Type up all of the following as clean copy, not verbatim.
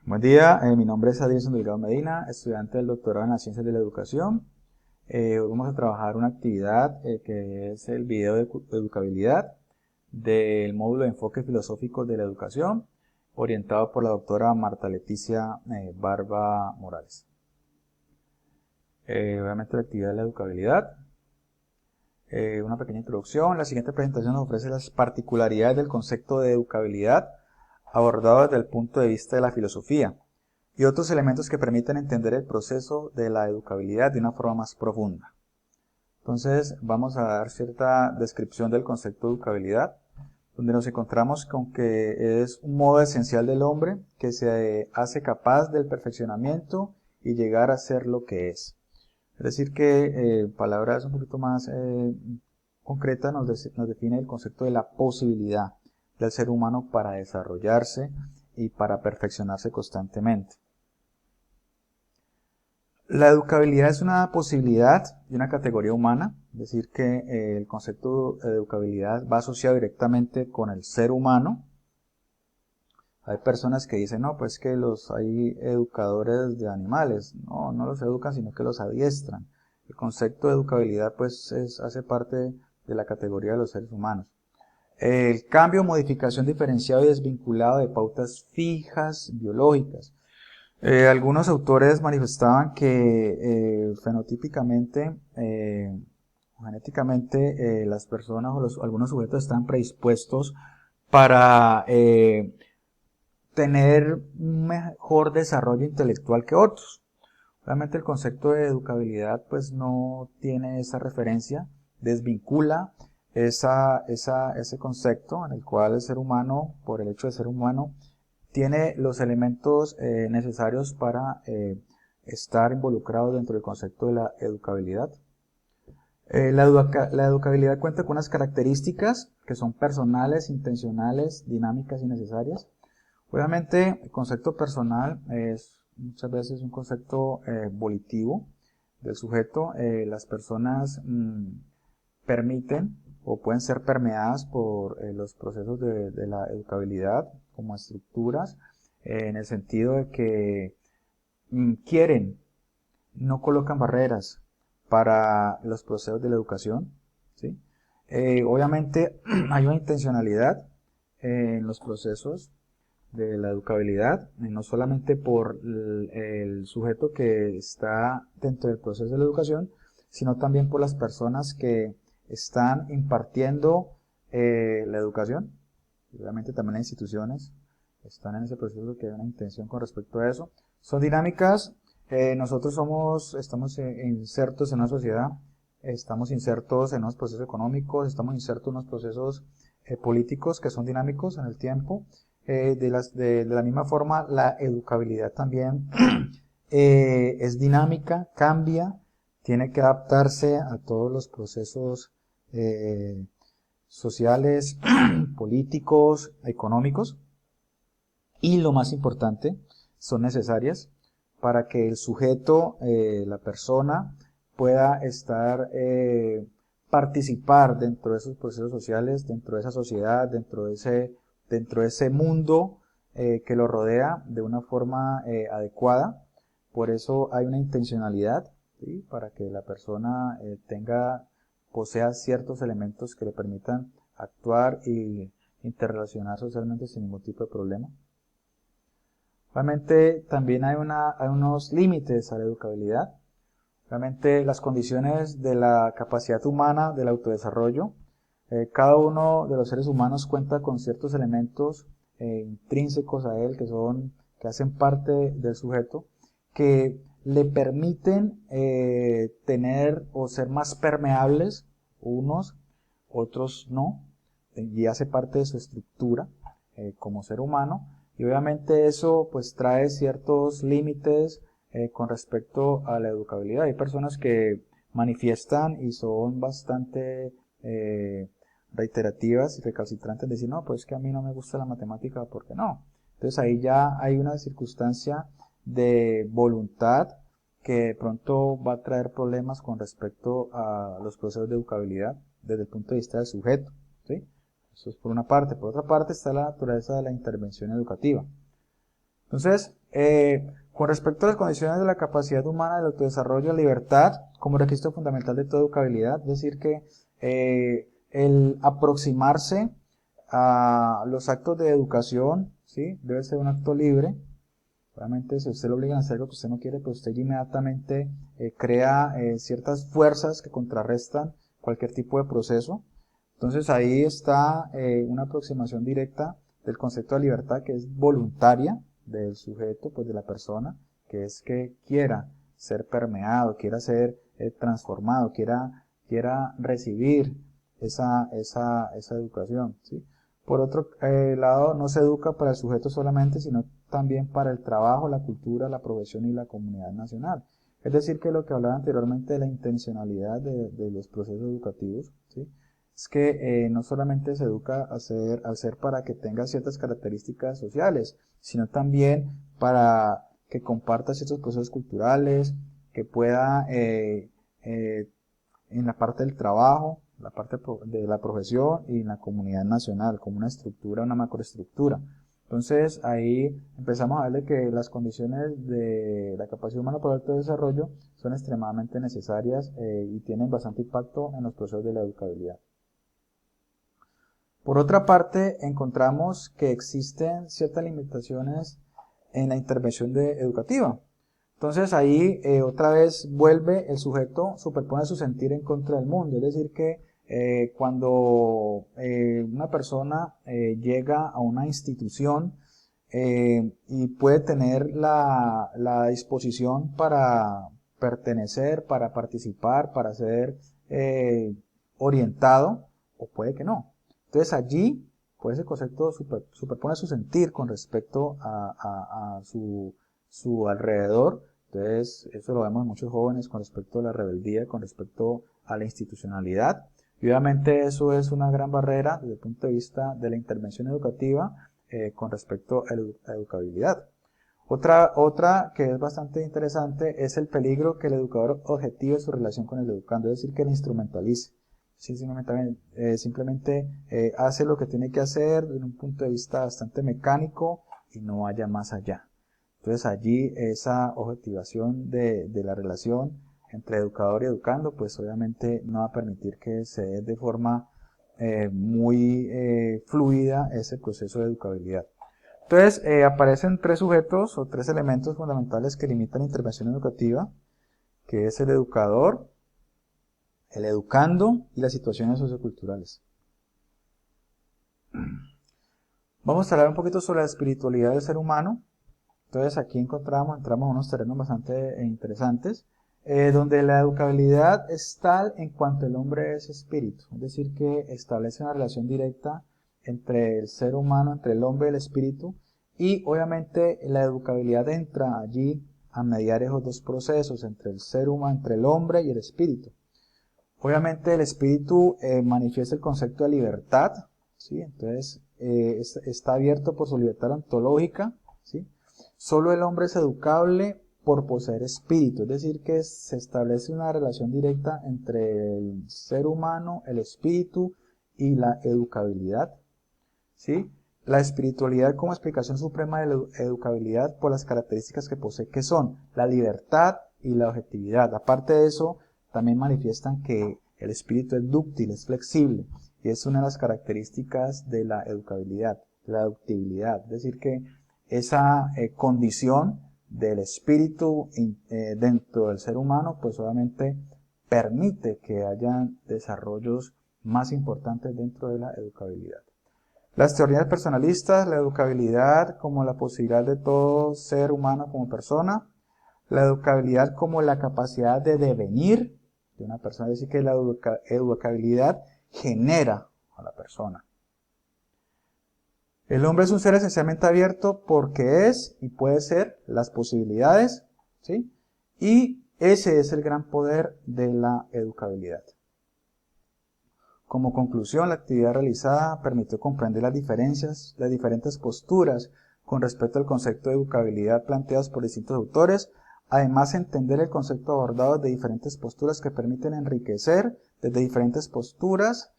Buen día, mi nombre es Adrián Delgado Medina, estudiante del doctorado en las ciencias de la educación. Hoy vamos a trabajar una actividad que es el video de educabilidad del módulo de enfoque filosófico de la educación, orientado por la doctora Marta Leticia Barba Morales. Obviamente la actividad de la educabilidad. Una pequeña introducción. La siguiente presentación nos ofrece las particularidades del concepto de educabilidad abordado desde el punto de vista de la filosofía y otros elementos que permiten entender el proceso de la educabilidad de una forma más profunda. Entonces vamos a dar cierta descripción del concepto de educabilidad, donde nos encontramos con que es un modo esencial del hombre que se hace capaz del perfeccionamiento y llegar a ser lo que es. Es decir que, palabras un poquito más concretas, nos define el concepto de la posibilidad del ser humano para desarrollarse y para perfeccionarse constantemente. La educabilidad es una posibilidad y una categoría humana, es decir que el concepto de educabilidad va asociado directamente con el ser humano. Hay personas que dicen, no, pues que hay educadores de animales. No, no los educan, sino que los adiestran. El concepto de educabilidad pues hace parte de la categoría de los seres humanos. El cambio, modificación diferenciado y desvinculado de pautas fijas biológicas. Algunos autores manifestaban que fenotípicamente, genéticamente, las personas o algunos sujetos están predispuestos para tener un mejor desarrollo intelectual que otros. Obviamente el concepto de educabilidad pues no tiene esa referencia, desvincula ese concepto en el cual el ser humano, por el hecho de ser humano, tiene los elementos necesarios para estar involucrado dentro del concepto de la educabilidad. La educabilidad cuenta con unas características que son personales, intencionales, dinámicas y necesarias. Obviamente, el concepto personal es muchas veces un concepto volitivo del sujeto. Las personas permiten o pueden ser permeadas por los procesos de la educabilidad como estructuras, en el sentido de que quieren, no colocan barreras para los procesos de la educación, ¿sí? Obviamente hay una intencionalidad en los procesos de la educabilidad, no solamente por el sujeto que está dentro del proceso de la educación, sino también por las personas que están impartiendo la educación. Obviamente también las instituciones están en ese proceso, que hay una intención con respecto a eso. Son dinámicas. Nosotros estamos insertos en una sociedad, estamos insertos en unos procesos económicos, estamos insertos en unos procesos políticos que son dinámicos en el tiempo. De la misma forma, la educabilidad también es dinámica, cambia, tiene que adaptarse a todos los procesos sociales, políticos, económicos, y lo más importante, son necesarias para que el sujeto, la persona, pueda participar dentro de esos procesos sociales, dentro de esa sociedad, dentro de ese mundo que lo rodea de una forma adecuada. Por eso hay una intencionalidad, ¿sí? Para que la persona posea ciertos elementos que le permitan actuar y interrelacionar socialmente sin ningún tipo de problema. Obviamente también hay unos límites a la educabilidad. Obviamente las condiciones de la capacidad humana del autodesarrollo. Cada uno de los seres humanos cuenta con ciertos elementos intrínsecos a él que hacen parte del sujeto, que le permiten tener o ser más permeables unos, otros no, y hace parte de su estructura como ser humano. Y obviamente eso pues trae ciertos límites con respecto a la educabilidad. Hay personas que manifiestan y son bastante reiterativas y recalcitrantes en decir, no, pues que a mí no me gusta la matemática, ¿por qué no? Entonces ahí ya hay una circunstancia de voluntad que de pronto va a traer problemas con respecto a los procesos de educabilidad desde el punto de vista del sujeto, ¿sí? Eso es por una parte. Por otra parte está la naturaleza de la intervención educativa. Entonces, con respecto a las condiciones de la capacidad humana del autodesarrollo, la libertad como requisito fundamental de toda educabilidad, es decir que el aproximarse a los actos de educación, ¿sí? Debe ser un acto libre. Obviamente, si usted lo obliga a hacer algo que usted no quiere, pues usted inmediatamente crea ciertas fuerzas que contrarrestan cualquier tipo de proceso. Entonces ahí está una aproximación directa del concepto de libertad, que es voluntaria del sujeto, pues de la persona, que es que quiera ser permeado, quiera ser transformado, quiera recibir esa educación, ¿sí? Por otro lado, no se educa para el sujeto solamente, sino también para el trabajo, la cultura, la profesión y la comunidad nacional. Es decir, que lo que hablaba anteriormente de la intencionalidad de los procesos educativos, ¿sí? Es que no solamente se educa a ser para que tenga ciertas características sociales, sino también para que comparta ciertos procesos culturales, que pueda en la parte del trabajo, la parte de la profesión y en la comunidad nacional, como una estructura, una macroestructura. Entonces ahí empezamos a ver de que las condiciones de la capacidad humana para el autodesarrollo son extremadamente necesarias y tienen bastante impacto en los procesos de la educabilidad. Por otra parte, encontramos que existen ciertas limitaciones en la intervención educativa. Entonces ahí otra vez vuelve el sujeto, superpone su sentir en contra del mundo. Es decir que cuando una persona llega a una institución y puede tener la disposición para pertenecer, para participar, para ser orientado, o puede que no. Entonces allí, pues ese concepto superpone su sentir con respecto a su alrededor. Entonces, eso lo vemos en muchos jóvenes con respecto a la rebeldía, con respecto a la institucionalidad. Y obviamente eso es una gran barrera desde el punto de vista de la intervención educativa con respecto a la educabilidad. Otra que es bastante interesante es el peligro que el educador objetive su relación con el educando, es decir, que le instrumentalice. Sí, simplemente hace lo que tiene que hacer desde un punto de vista bastante mecánico y no vaya más allá. Entonces allí esa objetivación de la relación entre educador y educando, pues obviamente no va a permitir que se dé de forma muy fluida ese proceso de educabilidad. Entonces aparecen tres sujetos o tres elementos fundamentales que limitan la intervención educativa, que es el educador, el educando y las situaciones socioculturales. Vamos a hablar un poquito sobre la espiritualidad del ser humano. Entonces aquí entramos en unos terrenos bastante interesantes, donde la educabilidad es tal en cuanto el hombre es espíritu, es decir, que establece una relación directa entre el ser humano, entre el hombre y el espíritu, y obviamente la educabilidad entra allí a mediar esos dos procesos entre el ser humano, entre el hombre y el espíritu. Obviamente el espíritu manifiesta el concepto de libertad, ¿sí? Entonces está abierto por su libertad ontológica, ¿sí? Solo el hombre es educable por poseer espíritu, es decir, que se establece una relación directa entre el ser humano, el espíritu y la educabilidad, ¿sí? La espiritualidad como explicación suprema de la educabilidad por las características que posee, que son la libertad y la objetividad. Aparte de eso, también manifiestan que el espíritu es dúctil, es flexible, y es una de las características de la educabilidad, la ductibilidad, es decir, que esa condición del espíritu dentro del ser humano, pues obviamente permite que haya desarrollos más importantes dentro de la educabilidad. Las teorías personalistas, la educabilidad como la posibilidad de todo ser humano como persona, la educabilidad como la capacidad de devenir de una persona, es decir, que la educabilidad genera a la persona. El hombre es un ser esencialmente abierto porque es y puede ser las posibilidades, ¿sí? Y ese es el gran poder de la educabilidad. Como conclusión, la actividad realizada permitió comprender las diferentes posturas con respecto al concepto de educabilidad planteadas por distintos autores, además entender el concepto abordado de diferentes posturas que permiten enriquecer desde diferentes posturas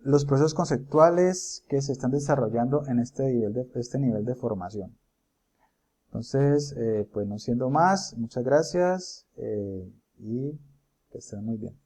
los procesos conceptuales que se están desarrollando en este nivel de formación. Entonces, pues no siendo más, muchas gracias y que estén muy bien.